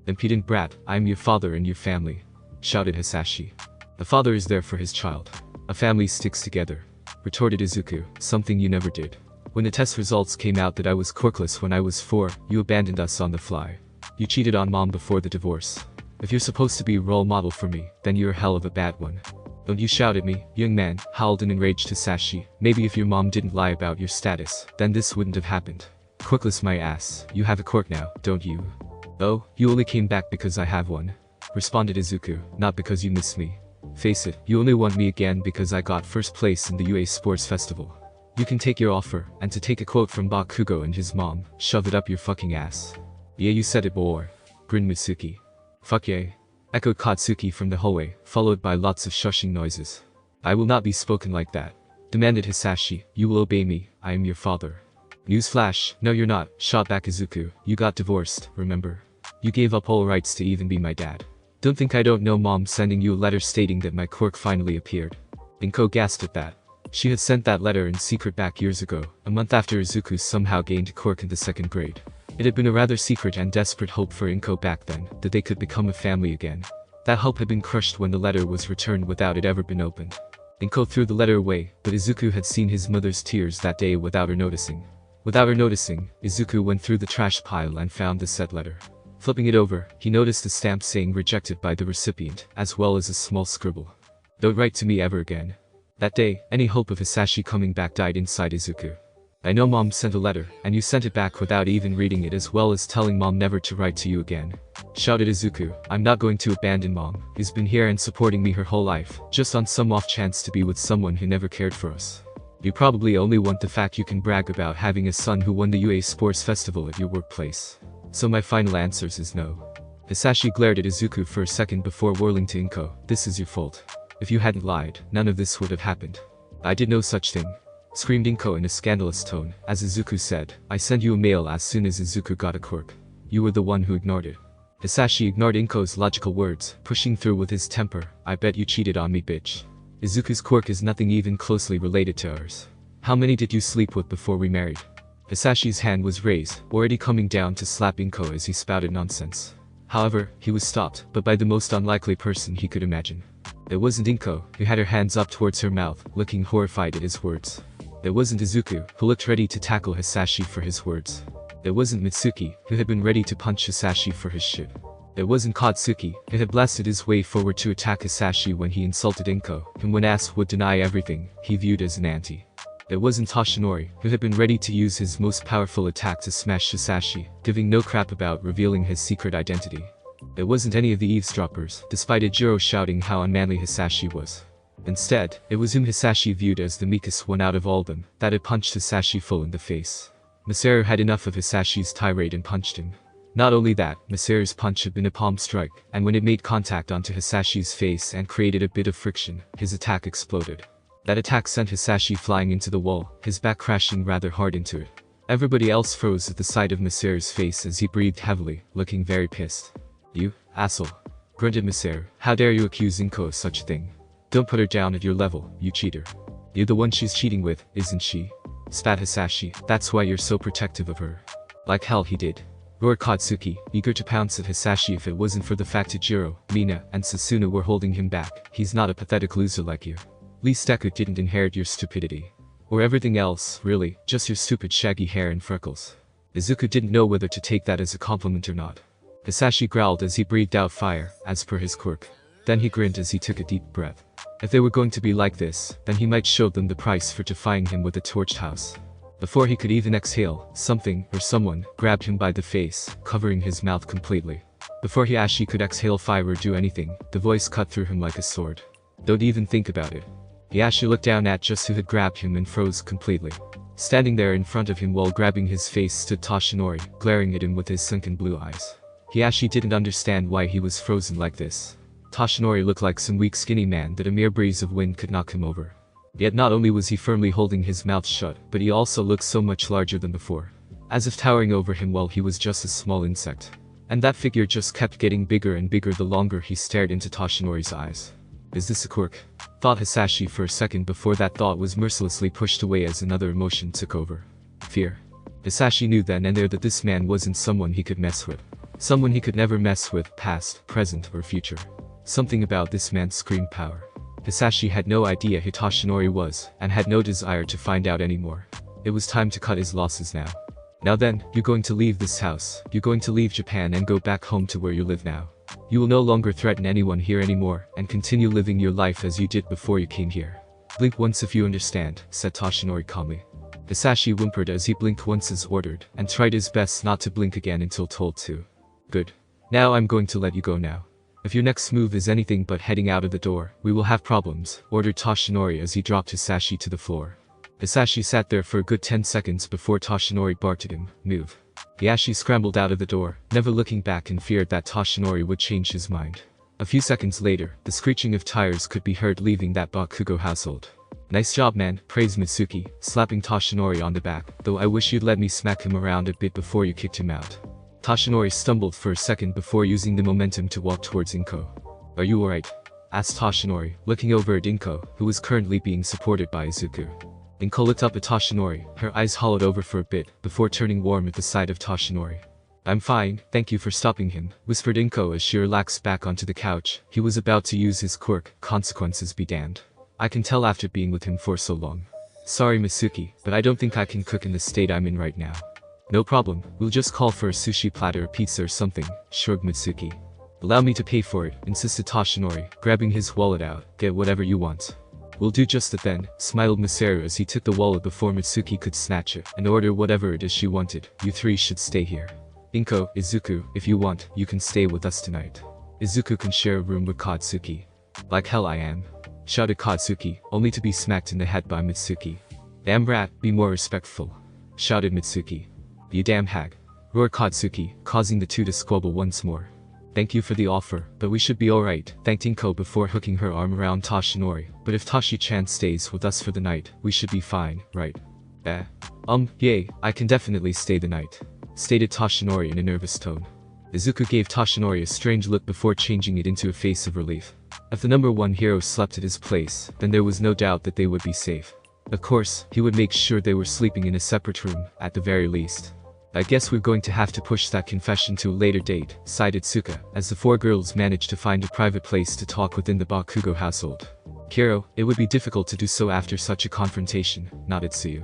Impudent brat, I am your father and your family, shouted Hisashi. A father is there for his child. A family sticks together, retorted Izuku, something you never did. When the test results came out that I was quirkless when I was 4, you abandoned us on the fly. You cheated on Mom before the divorce. If you're supposed to be a role model for me, then you're a hell of a bad one. Don't you shout at me, young man, howled an enraged Hisashi. Maybe if your mom didn't lie about your status, then this wouldn't have happened. Quirkless my ass, you have a quirk now, don't you? Oh, you only came back because I have one, responded Izuku, not because you miss me. Face it, you only want me again because I got first place in the UA Sports Festival. You can take your offer, and to take a quote from Bakugo and his mom, shove it up your fucking ass. Yeah, you said it, boy, grinned Mitsuki. Fuck yeah, echoed Katsuki from the hallway, followed by lots of shushing noises. I will not be spoken like that, demanded Hisashi. You will obey me, I am your father. Newsflash, no you're not, shot back Izuku. You got divorced, remember? You gave up all rights to even be my dad. Don't think I don't know mom sending you a letter stating that my quirk finally appeared. Inko gasped at that. She had sent that letter in secret back years ago, a month after Izuku somehow gained quirk in the 2nd grade. It had been a rather secret and desperate hope for Inko back then, that they could become a family again. That hope had been crushed when the letter was returned without it ever been opened. Inko threw the letter away, but Izuku had seen his mother's tears that day without her noticing. Without her noticing, Izuku went through the trash pile and found the said letter. Flipping it over, he noticed a stamp saying rejected by the recipient, as well as a small scribble. Don't write to me ever again. That day, any hope of Hisashi coming back died inside Izuku. I know mom sent a letter, and you sent it back without even reading it, as well as telling mom never to write to you again. Shouted Izuku. I'm not going to abandon mom, who's been here and supporting me her whole life, just on some off chance to be with someone who never cared for us. You probably only want the fact you can brag about having a son who won the UA Sports Festival at your workplace. So my final answer is no. Hisashi glared at Izuku for a second before whirling to Inko. This is your fault. If you hadn't lied, none of this would have happened. I did no such thing. Screamed Inko in a scandalous tone, as Izuku said, I sent you a mail as soon as Izuku got a quirk. You were the one who ignored it. Hisashi ignored Inko's logical words, pushing through with his temper. I bet you cheated on me, bitch. Izuku's quirk is nothing even closely related to ours. How many did you sleep with before we married? Hisashi's hand was raised, already coming down to slap Inko as he spouted nonsense. However, he was stopped, but by the most unlikely person he could imagine. It wasn't Inko, who had her hands up towards her mouth, looking horrified at his words. It wasn't Izuku, who looked ready to tackle Hisashi for his words. It wasn't Mitsuki, who had been ready to punch Hisashi for his shit. It wasn't Katsuki, who had blasted his way forward to attack Hisashi when he insulted Inko, whom when asked would deny everything he viewed as an auntie. It wasn't Toshinori, who had been ready to use his most powerful attack to smash Hisashi, giving no crap about revealing his secret identity. It wasn't any of the eavesdroppers, despite Ejiro shouting how unmanly Hisashi was. Instead, it was whom Hisashi viewed as the meekest one out of all them, that had punched Hisashi full in the face. Masaru had enough of Hisashi's tirade and punched him. Not only that, Masaru's punch had been a palm strike, and when it made contact onto Hisashi's face and created a bit of friction, his attack exploded. That attack sent Hisashi flying into the wall, his back crashing rather hard into it. Everybody else froze at the sight of Masaru's face as he breathed heavily, looking very pissed. You, asshole. Grunted Masaru. How dare you accuse Inko of such a thing? Don't put her down at your level, you cheater. You're the one she's cheating with, isn't she? Spat Hisashi. That's why you're so protective of her. Like hell he did. Roared Katsuki, eager to pounce at Hisashi if it wasn't for the fact that Jiro, Mina, and Sasuna were holding him back. He's not a pathetic loser like you. At least Deku didn't inherit your stupidity. Or everything else, really, just your stupid shaggy hair and freckles. Izuku didn't know whether to take that as a compliment or not. Hisashi growled as he breathed out fire, as per his quirk. Then he grinned as he took a deep breath. If they were going to be like this, then he might show them the price for defying him with a torched house. Before he could even exhale, something, or someone, grabbed him by the face, covering his mouth completely. Before Hisashi could exhale fire or do anything, the voice cut through him like a sword. Don't even think about it. Hisashi looked down at just who had grabbed him and froze completely. Standing there in front of him while grabbing his face stood Toshinori, glaring at him with his sunken blue eyes. Hisashi didn't understand why he was frozen like this. Toshinori looked like some weak skinny man that a mere breeze of wind could knock him over. Yet not only was he firmly holding his mouth shut, but he also looked so much larger than before. As if towering over him while he was just a small insect. And that figure just kept getting bigger and bigger the longer he stared into Toshinori's eyes. Is this a quirk? Thought Hisashi for a second before that thought was mercilessly pushed away as another emotion took over. Fear. Hisashi knew then and there that this man wasn't someone he could mess with. Someone he could never mess with, past, present, or future. Something about this man screamed power. Hisashi had no idea who Toshinori was, and had no desire to find out anymore. It was time to cut his losses now. Now then, you're going to leave this house, you're going to leave Japan and go back home to where you live now. You will no longer threaten anyone here anymore, and continue living your life as you did before you came here. Blink once if you understand, said Toshinori calmly. Hisashi whimpered as he blinked once as ordered, and tried his best not to blink again until told to. Good. Now I'm going to let you go now. If your next move is anything but heading out of the door, we will have problems, ordered Toshinori as he dropped Hisashi to the floor. Hisashi sat there for a good 10 seconds before Toshinori barked at him, move. Hisashi scrambled out of the door, never looking back in fear that Toshinori would change his mind. A few seconds later, the screeching of tires could be heard leaving that Bakugo household. Nice job man, praised Mitsuki, slapping Toshinori on the back, though I wish you'd let me smack him around a bit before you kicked him out. Toshinori stumbled for a second before using the momentum to walk towards Inko. Are you alright? Asked Toshinori, looking over at Inko, who was currently being supported by Izuku. Inko looked up at Toshinori, her eyes hollowed over for a bit, before turning warm at the sight of Toshinori. I'm fine, thank you for stopping him, whispered Inko as she relaxed back onto the couch. He was about to use his quirk, consequences be damned. I can tell after being with him for so long. Sorry Mitsuki, but I don't think I can cook in the state I'm in right now. No problem, we'll just call for a sushi platter or pizza or something, shrugged Mitsuki. Allow me to pay for it, insisted Toshinori, grabbing his wallet out. Get whatever you want. We'll do just that then, smiled Masaru as he took the wallet before Mitsuki could snatch it, and order whatever it is she wanted. You three should stay here. Inko, Izuku, if you want, you can stay with us tonight. Izuku can share a room with Katsuki. Like hell I am. Shouted Katsuki, only to be smacked in the head by Mitsuki. Damn rat, be more respectful. Shouted Mitsuki. You damn hag. Roared Katsuki, causing the two to squabble once more. Thank you for the offer, but we should be alright, thanked Inko before hooking her arm around Toshinori. But if Tashi-chan stays with us for the night, we should be fine, right? Yay, I can definitely stay the night. Stated Toshinori in a nervous tone. Izuku gave Toshinori a strange look before changing it into a face of relief. If the number one hero slept at his place, then there was no doubt that they would be safe. Of course, he would make sure they were sleeping in a separate room, at the very least. I guess we're going to have to push that confession to a later date, sighed Itsuka, as the four girls managed to find a private place to talk within the Bakugo household. Kiro, it would be difficult to do so after such a confrontation, nodded Tsuyu.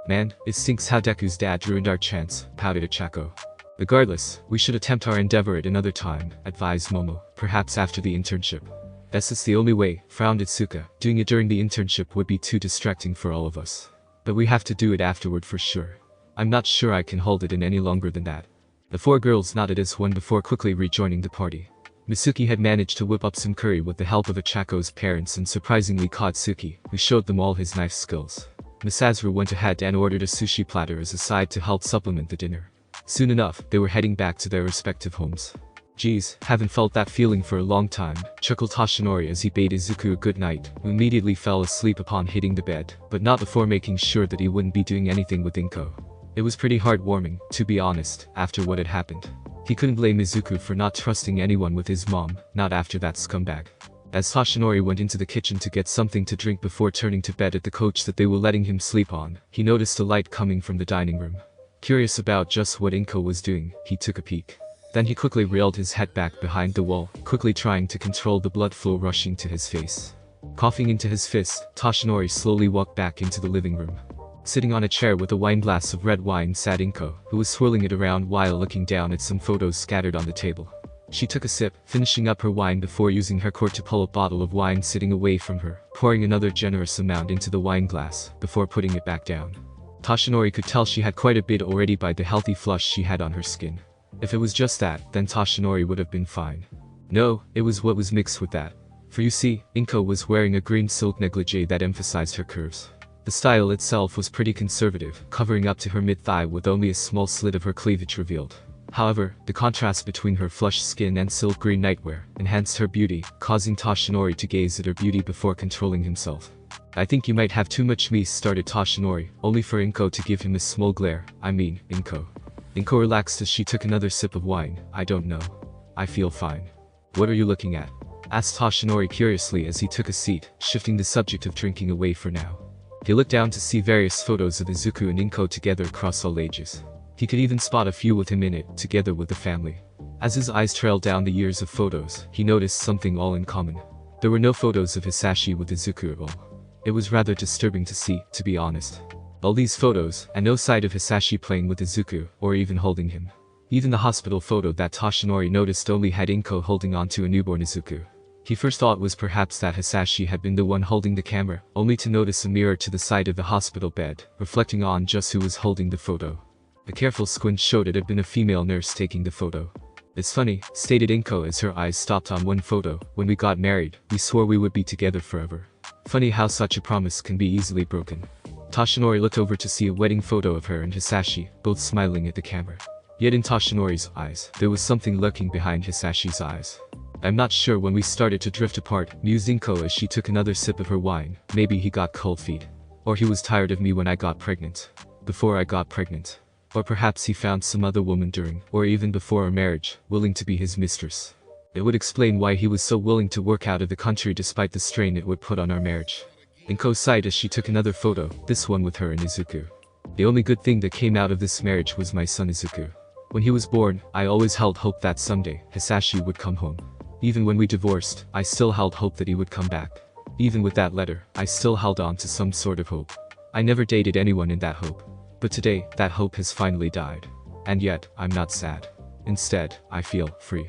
Man, it stinks how Deku's dad ruined our chance, pouted Ochako. Regardless, we should attempt our endeavor at another time, advised Momo, perhaps after the internship. That's the only way, frowned Itsuka. Doing it during the internship would be too distracting for all of us. But we have to do it afterward for sure. I'm not sure I can hold it in any longer than that. The four girls nodded as one before quickly rejoining the party. Mitsuki had managed to whip up some curry with the help of Ochako's parents and surprisingly Katsuki, who showed them all his knife skills. Masaru went ahead and ordered a sushi platter as a side to help supplement the dinner. Soon enough, they were heading back to their respective homes. Geez, haven't felt that feeling for a long time, chuckled Toshinori as he bade Izuku a good night, who immediately fell asleep upon hitting the bed, but not before making sure that he wouldn't be doing anything with Inko. It was pretty heartwarming, to be honest, after what had happened. He couldn't blame Izuku for not trusting anyone with his mom, not after that scumbag. As Toshinori went into the kitchen to get something to drink before turning to bed at the couch that they were letting him sleep on, he noticed a light coming from the dining room. Curious about just what Inko was doing, he took a peek. Then he quickly reeled his head back behind the wall, quickly trying to control the blood flow rushing to his face. Coughing into his fist, Toshinori slowly walked back into the living room. Sitting on a chair with a wine glass of red wine sat Inko, who was swirling it around while looking down at some photos scattered on the table. She took a sip, finishing up her wine before using her quirk to pull a bottle of wine sitting away from her, pouring another generous amount into the wine glass, before putting it back down. Toshinori could tell she had quite a bit already by the healthy flush she had on her skin. If it was just that, then Toshinori would have been fine. No, it was what was mixed with that. For you see, Inko was wearing a green silk negligee that emphasized her curves. The style itself was pretty conservative, covering up to her mid-thigh with only a small slit of her cleavage revealed. However, the contrast between her flushed skin and silk green nightwear enhanced her beauty, causing Toshinori to gaze at her beauty before controlling himself. I think you might have too much me, started Toshinori, only for Inko to give him a small glare. I mean, Inko. Inko relaxed as she took another sip of wine. I don't know. I feel fine. What are you looking at? Asked Toshinori curiously as he took a seat, shifting the subject of drinking away for now. He looked down to see various photos of Izuku and Inko together across all ages. He could even spot a few with him in it, together with the family. As his eyes trailed down the years of photos, he noticed something all in common. There were no photos of Hisashi with Izuku at all. It was rather disturbing to see, to be honest. All these photos, and no sight of Hisashi playing with Izuku, or even holding him. Even the hospital photo that Toshinori noticed only had Inko holding onto a newborn Izuku. He first thought was perhaps that Hisashi had been the one holding the camera, only to notice a mirror to the side of the hospital bed, reflecting on just who was holding the photo. A careful squint showed it had been a female nurse taking the photo. It's funny, stated Inko as her eyes stopped on one photo. When we got married, we swore we would be together forever. Funny how such a promise can be easily broken. Toshinori looked over to see a wedding photo of her and Hisashi, both smiling at the camera. Yet in Toshinori's eyes, there was something lurking behind Hisashi's eyes. I'm not sure when we started to drift apart, mused Inko as she took another sip of her wine. Maybe he got cold feet. Or he was tired of me when I got pregnant. Before I got pregnant. Or perhaps he found some other woman during, or even before our marriage, willing to be his mistress. It would explain why he was so willing to work out of the country despite the strain it would put on our marriage. Inko sighed as she took another photo, this one with her and Izuku. The only good thing that came out of this marriage was my son Izuku. When he was born, I always held hope that someday, Hisashi would come home. Even when we divorced, I still held hope that he would come back. Even with that letter, I still held on to some sort of hope. I never dated anyone in that hope. But today, that hope has finally died. And yet, I'm not sad. Instead, I feel free.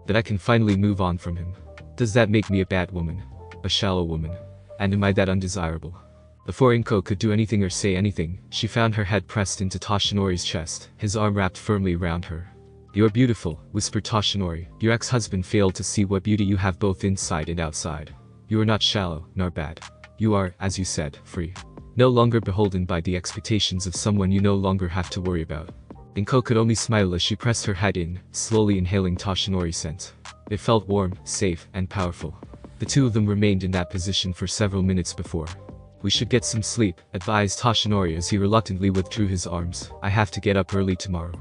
That I can finally move on from him. Does that make me a bad woman? A shallow woman? And am I that undesirable? Before Inko could do anything or say anything, she found her head pressed into Toshinori's chest, his arm wrapped firmly around her. "You're beautiful," whispered Toshinori. "Your ex-husband failed to see what beauty you have both inside and outside. You are not shallow, nor bad. You are, as you said, free. No longer beholden by the expectations of someone you no longer have to worry about." Inko could only smile as she pressed her head in, slowly inhaling Toshinori's scent. It felt warm, safe, and powerful. The two of them remained in that position for several minutes before. "We should get some sleep," advised Toshinori as he reluctantly withdrew his arms. "I have to get up early tomorrow."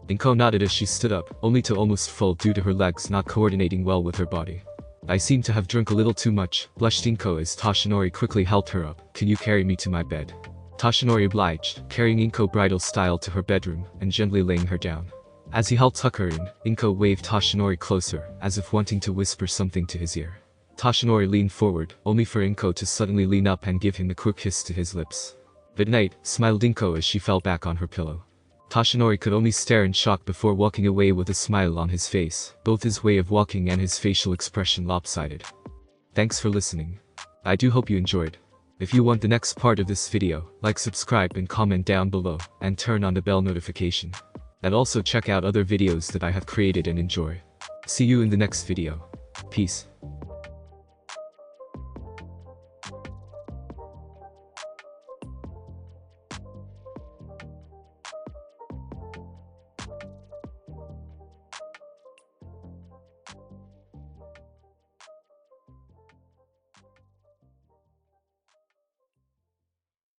Inko nodded as she stood up, only to almost fall due to her legs not coordinating well with her body. "I seem to have drunk a little too much," blushed Inko as Toshinori quickly helped her up. "Can you carry me to my bed?" Toshinori obliged, carrying Inko bridal style to her bedroom, and gently laying her down. As he helped tuck her in, Inko waved Toshinori closer, as if wanting to whisper something to his ear. Toshinori leaned forward, only for Inko to suddenly lean up and give him a quick kiss to his lips. "Good night," smiled Inko as she fell back on her pillow. Toshinori could only stare in shock before walking away with a smile on his face, both his way of walking and his facial expression lopsided. Thanks for listening. I do hope you enjoyed. If you want the next part of this video, like, subscribe and comment down below, and turn on the bell notification. And also check out other videos that I have created and enjoy. See you in the next video. Peace.